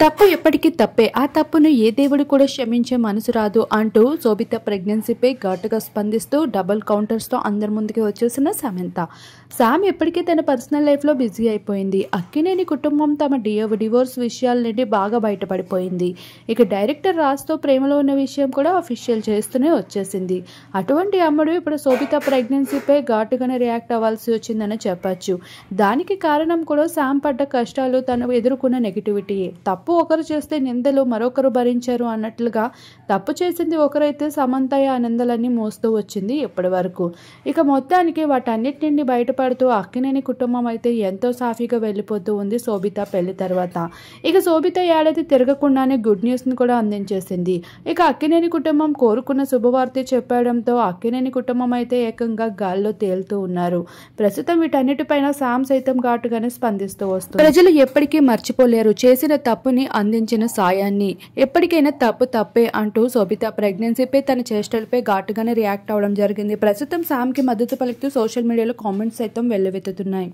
తప్పు ఎప్పటికీ తప్పే. ఆ తప్పును ఏ దేవుడు కూడా క్షమించే మనసు రాదు అంటూ శోభిత ప్రెగ్నెన్సీపై ఘాటుగా స్పందిస్తూ డబుల్ కౌంటర్స్తో అందరి ముందుకి వచ్చేసిన సమంత. శామ్ ఎప్పటికీ తన పర్సనల్ లైఫ్లో బిజీ అయిపోయింది. అక్కినేని కుటుంబం తమ డివోర్స్ విషయాల నుండి బాగా బయటపడిపోయింది. ఇక డైరెక్టర్ రాజ్తో ప్రేమలో ఉన్న విషయం కూడా అఫీషియల్ చేస్తూనే వచ్చేసింది. అటువంటి అమ్మడు ఇప్పుడు శోభిత ప్రెగ్నెన్సీపై ఘాటుగానే రియాక్ట్ అవ్వాల్సి వచ్చిందని చెప్పచ్చు. దానికి కారణం కూడా శామ్ పడ్డ కష్టాలు, తను ఎదుర్కొన్న నెగిటివిటీయే. తప్పు ఒకరు చేస్తే నిందలు మరొకరు భరించారు అన్నట్లుగా తప్పు చేసింది ఒకరైతే సమంత ఆ నిందలన్నీ మోస్తూ వచ్చింది ఇప్పటి వరకు. ఇక మొత్తానికి వాటన్నిటి నుండి బయటపడుతూ అక్కినేని కుటుంబం అయితే ఎంతో సాఫీగా వెళ్ళిపోతూ ఉంది శోభిత పెళ్లి తర్వాత. ఇక శోభిత ఏడాది తిరగకుండానే గుడ్ న్యూస్ని కూడా అందించేసింది. ఇక అక్కినేని కుటుంబం కోరుకున్న శుభవార్త చెప్పడంతో అక్కినేని కుటుంబం అయితే ఏకంగా గాల్లో తేలుతూ ఉన్నారు. ప్రస్తుతం వీటన్నిటిపైన శామ్ సైతం ఘాటుగానే స్పందిస్తూ వస్తుంది. ప్రజలు ఎప్పటికీ మర్చిపోలేరు చేసిన తప్పుని అందించిన సాయాన్ని. ఎప్పటికైనా తప్పు తప్పే అంటూ శోభిత ప్రెగ్నెన్సీపై తన చేష్టలపై ఘాటుగానే రియాక్ట్ అవ్వడం జరిగింది. ప్రస్తుతం శామ్ కి మద్దతు పలుకుతూ సోషల్ మీడియాలో కామెంట్స్ సైతం వెల్లువెత్తుతున్నాయి.